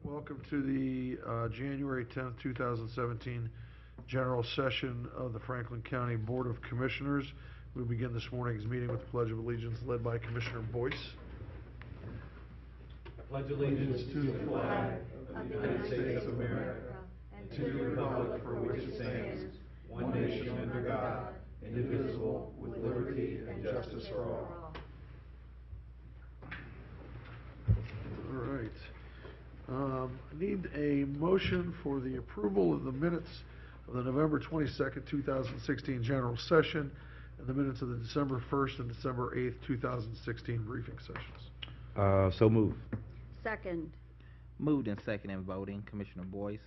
Welcome to the January 10th, 2017 General Session of the Franklin County Board of Commissioners. We begin this morning's meeting with the Pledge of Allegiance led by Commissioner Boyce. I pledge allegiance to the flag of the United States of America and to the republic for which it stands, one nation under God, indivisible, with liberty and justice for all. All right. I need a motion for the approval of the minutes of the November 22nd, 2016 General Session and the minutes of the December 1st and December 8th, 2016 briefing sessions. So move. Second. Moved and second in voting. Commissioner Boyce,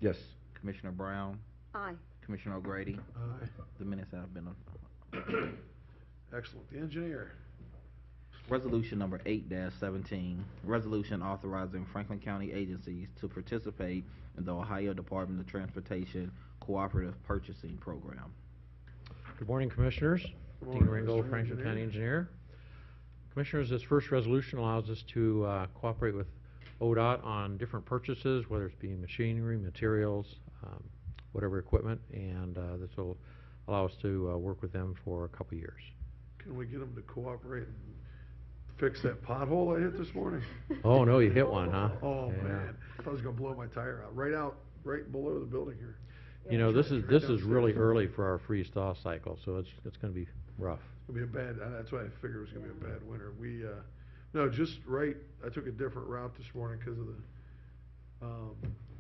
Yes. Commissioner Brown, Aye. Commissioner O'Grady. Aye. The minutes have been Excellent. The engineer. Resolution number 8-17, resolution authorizing Franklin County agencies to participate in the Ohio Department of Transportation Cooperative Purchasing Program. Good morning, Commissioners. Good Dean morning, Ringgold, Mr. Franklin Engineer. County Engineer. Commissioners, this first resolution allows us to cooperate with ODOT on different purchases, whether it's being machinery, materials, whatever equipment, and this will allow us to work with them for a couple years. Can we get them to cooperate and fix that pothole I hit this morning? Oh, no, you hit one, huh? Oh, Yeah. man. I thought I was going to blow my tire out. Right below the building here. You know, this Right is really downstairs. early for our freeze-thaw cycle, so it's going to be rough. It's going to be a bad, that's why I figured it was going to be a bad winter. No, just I took a different route this morning because of the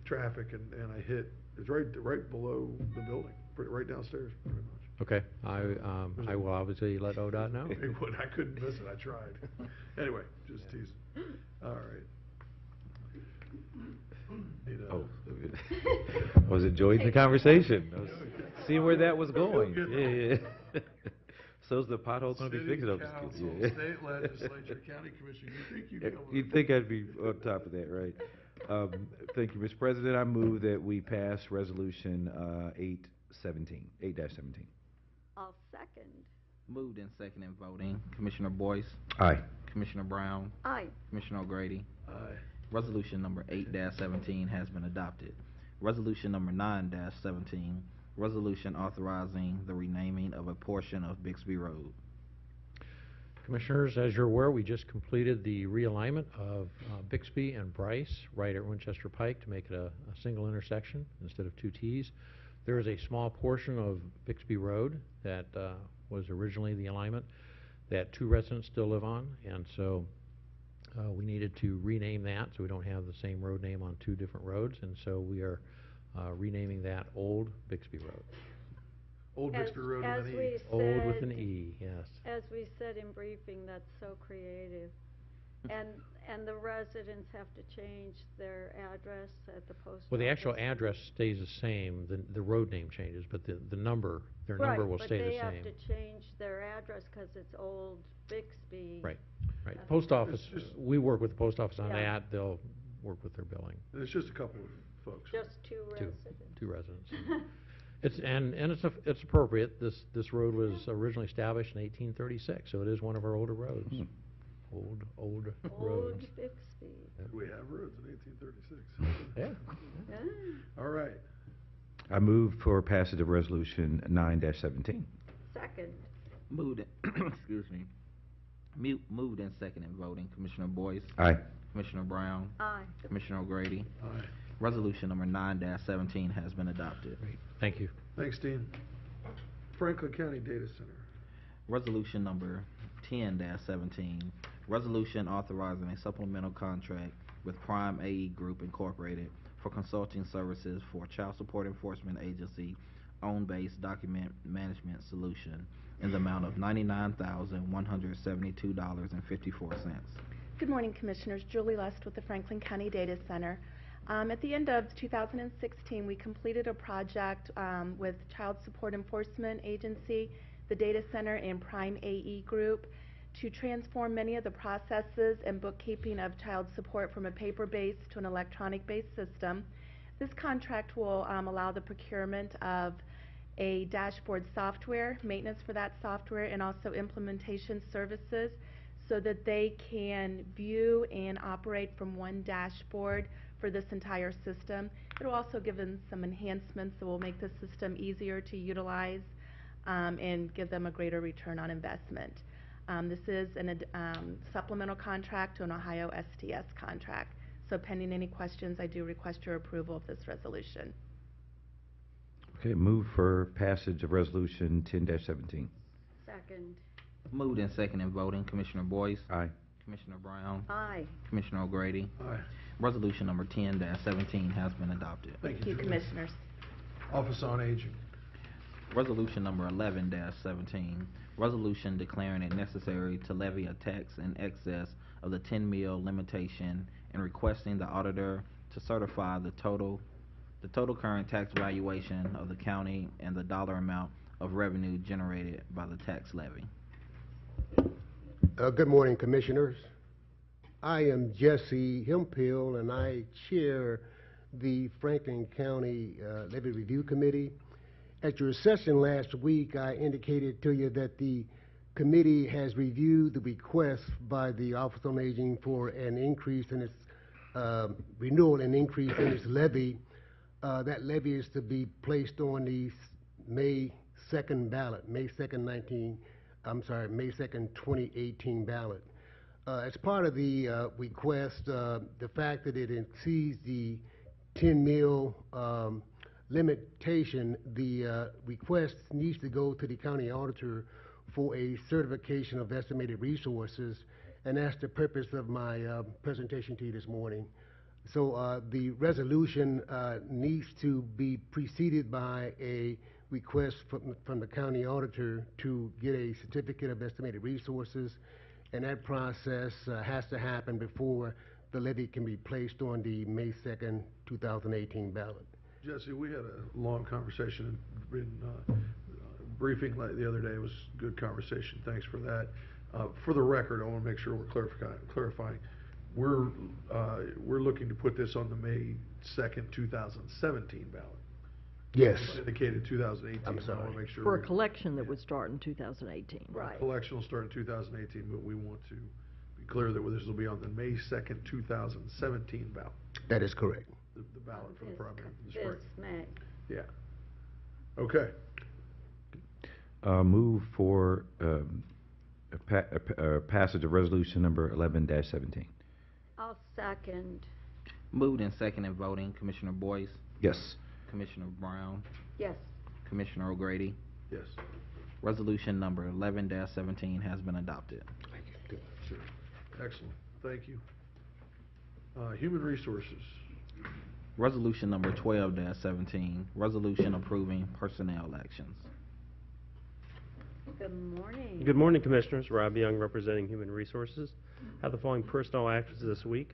traffic and I hit, it's right below the building, right downstairs pretty much. Okay, I will obviously let ODOT know. They would, I couldn't miss it, I tried. Anyway, just teasing. All right. Need a- Oh, I was enjoying the conversation. I was seeing where that was going. Yeah. So's the pothole going to be fixed up. City Council, Yeah. State Legislature, County Commission, you think you'd be able to... You'd think I'd be on top of that, right? Thank you, Mr. President. I move that we pass Resolution 8-17. I'll second. Moved and second in voting. Commissioner Boyce, Aye. Commissioner Brown, Aye. Commissioner O'Grady. Aye. Resolution number 8-17 has been adopted. Resolution number 9-17, resolution authorizing the renaming of a portion of Bixby Road. Commissioners, as you're aware, we just completed the realignment of Bixby and Bryce right at Winchester Pike to make it a single intersection instead of two Ts. There is a small portion of Bixby Road that was originally the alignment that two residents still live on, and so we needed to rename that so we don't have the same road name on two different roads, and so we are renaming that Old Bixby Road. Old Bixby Road As with an we E. Old with said- an E, yes. As we said in briefing, that's so creative. And the residents have to change their address at the post office. Well, the actual address stays the same, the road name changes, but the number, their number will stay the Right, but they same. have to change their address because it's Old Bixby. Right, right. The post office, It's just- we work with the post office on Yeah. that, they'll work with their billing. And it's just a couple of folks. Just two residents. Two residents. It's appropriate, this road was originally established in 1836, so it is one of our older roads. Hmm. Old Old roads. Bixby. We have roads in 1836. Yeah. Yeah. All right. I move for passage of Resolution 9-17. Second. Moved, excuse me. Moved and second in voting. Commissioner Boyce, Aye. Commissioner Brown, Aye. Commissioner O'Grady. Aye. Resolution number 9-17 has been adopted. Great, thank you. Thanks, Dean. Franklin County Data Center. Resolution number 10-17, resolution authorizing a supplemental contract with Prime AE Group Incorporated for consulting services for Child Support Enforcement Agency on-base document management solution in the amount of $99,172.54. Good morning, Commissioners. Julie Lust with the Franklin County Data Center. At the end of 2016, we completed a project with Child Support Enforcement Agency, the Data Center, and Prime AE Group to transform many of the processes and bookkeeping of child support from a paper-based to an electronic-based system. This contract will allow the procurement of a dashboard software, maintenance for that software, and also implementation services. so that they can view and operate from one dashboard for this entire system. It'll also give them some enhancements that will make the system easier to utilize and give them a greater return on investment. This is a supplemental contract to an Ohio STS contract. So pending any questions, I do request your approval of this resolution. Okay, move for passage of resolution 10-17. Second. Moved and seconded voting, Commissioner Boyce, Aye. Commissioner Brown, Aye. Commissioner O'Grady. Aye. Resolution number 10-17 has been adopted. Thank Thank you, you, Julie. Commissioners. Office on Aging. Resolution number 11-17, resolution declaring it necessary to levy a tax in excess of the 10 mil limitation and requesting the auditor to certify the total current tax valuation of the county and the dollar amount of revenue generated by the tax levy. Good morning, Commissioners. I am Jesse Hemphill, and I chair the Franklin County Levy Review Committee. At your session last week, I indicated to you that the committee has reviewed the request by the Office on Aging for an increase in its renewal and increase in its levy. That levy is to be placed on the May 2nd ballot, May 2nd, 2018 ballot. As part of the request, the fact that it exceeds the 10 mil limitation, the request needs to go to the county auditor for a certification of estimated resources, and that's the purpose of my presentation to you this morning. So the resolution needs to be preceded by a request from the county auditor to get a certificate of estimated resources, and that process has to happen before the levy can be placed on the May 2nd, 2018 ballot. Jesse, we had a long conversation in briefing the other day. It was a good conversation. Thanks for that. For the record, I want to make sure we're clarifying. We're looking to put this on the May 2nd, 2017 ballot. Yes. It's indicated 2018. I'm so I want sorry. to make sure For a collection that would start in 2018. Right. collection will start in 2018, but we want to be clear that this will be on the May 2nd, 2017 ballot. That is correct. The ballot for the This- primary in the spring. This May. Yeah. Okay. Move for passage of resolution number 11-17. I'll second. Moved and seconded voting, Commissioner Boyce, Yes. Commissioner Brown, Yes. Commissioner O'Grady. Yes. Resolution number 11-17 has been adopted. Sure. Excellent. Thank you. Human Resources. Resolution number 12-17, resolution approving personnel actions. Good morning. Good morning, Commissioners. Rob Young, representing Human Resources. Have the following personnel actions this week.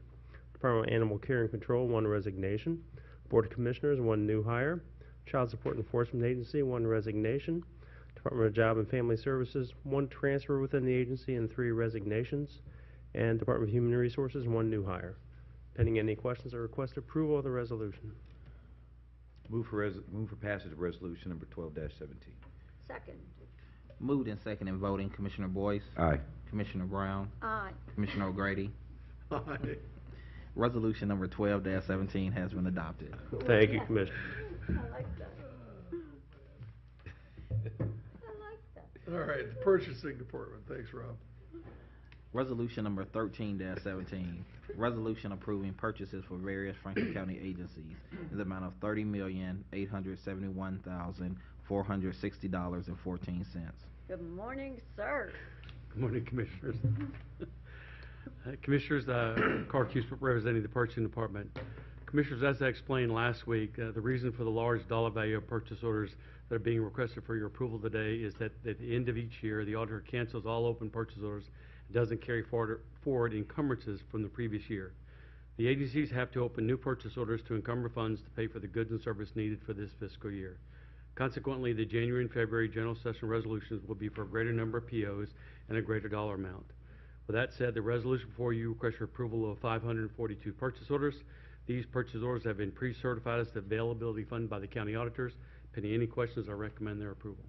Department of Animal Care and Control, 1 resignation. Board of Commissioners, 1 new hire. Child Support Enforcement Agency, 1 resignation. Department of Job and Family Services, 1 transfer within the agency and 3 resignations. And Department of Human Resources, 1 new hire. Pending any questions, I request approval of the resolution. Move for passage of resolution number 12-17. Second. Moved and seconded voting, Commissioner Boyce, Aye. Commissioner Brown, Aye. Commissioner O'Grady. Aye. Resolution number 12-17 has been adopted. Thank you, Commissioner. I like that. I like that. All right, the Purchasing Department. Thanks, Rob. Resolution number 13-17, resolution approving purchases for various Franklin County agencies in the amount of $30,871,460.14. Good morning, sir. Good morning, Commissioners. Commissioners, Carl Cuthbert representing the Purchasing Department. Commissioners, as I explained last week, the reason for the large dollar value of purchase orders that are being requested for your approval today is that at the end of each year, the auditor cancels all open purchase orders and doesn't carry forward encumbrances from the previous year. The agencies have to open new purchase orders to encumber funds to pay for the goods and service needed for this fiscal year. Consequently, the January and February general session resolutions will be for a greater number of POs and a greater dollar amount. With that said, the resolution before you requests your approval of 542 purchase orders. These purchase orders have been pre-certified as the availability fund by the county auditors. Pending any questions, I recommend their approval.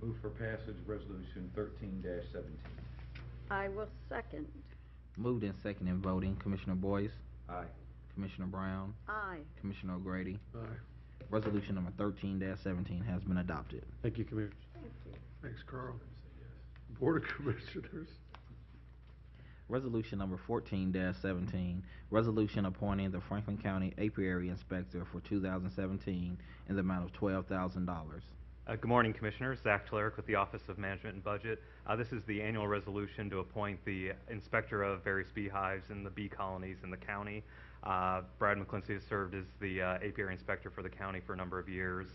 Move for passage of resolution 13-17. I will second. Moved in second and voting, Commissioner Boyce, Aye. Commissioner Brown, Aye. Commissioner O'Grady. Aye. Resolution number 13-17 has been adopted. Thank you, Commissioners. Thank you. Thanks, Carl. Board of Commissioners. Resolution number 14-17, resolution appointing the Franklin County Apiary Inspector for 2017 in the amount of $12,000. Good morning, Commissioners. Zach Tlarik with the Office of Management and Budget. This is the annual resolution to appoint the inspector of various beehives and the bee colonies in the county. Brad McClincy has served as the apiary inspector for the county for a number of years,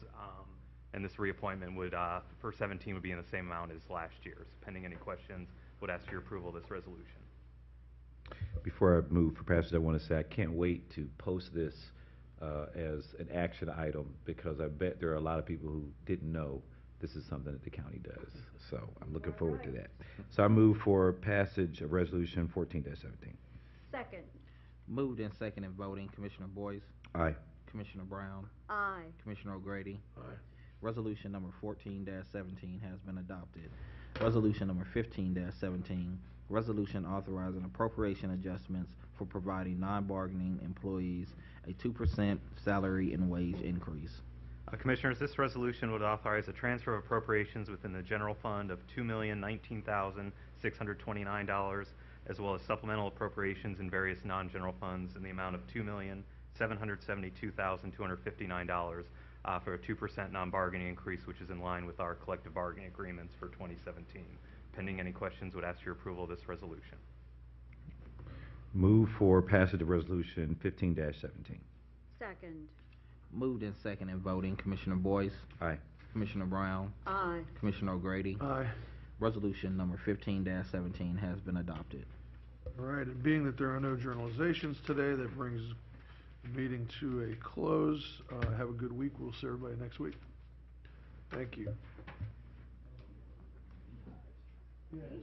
and this reappointment would, for 17, would be in the same amount as last year's. Pending any questions, would ask for your approval of this resolution. Before I move for passage, I want to say I can't wait to post this as an action item, because I bet there are a lot of people who didn't know this is something that the county does. So I'm looking forward to that. So I move for passage of resolution 14-17. Second. Moved in second and voting, Commissioner Boyce, Aye. Commissioner Brown, Aye. Commissioner O'Grady. Aye. Resolution number 14-17 has been adopted. Resolution number 15-17, resolution authorizing appropriation adjustments for providing non-bargaining employees a 2% salary and wage increase. Commissioners, this resolution would authorize a transfer of appropriations within the general fund of $2,019,629, as well as supplemental appropriations in various non-general funds in the amount of $2,772,259 for a 2% non-bargaining increase, which is in line with our collective bargaining agreements for 2017. Pending any questions, would ask your approval of this resolution. Move for passage of resolution 15-17. Second. Moved in second and voting, Commissioner Boyce, Aye. Commissioner Brown, Aye. Commissioner O'Grady. Aye. Resolution number 15-17 has been adopted. All right, and being that there are no journalizations today, that brings the meeting to a close. Have a good week. We'll see everybody next week. Thank you. Yeah, so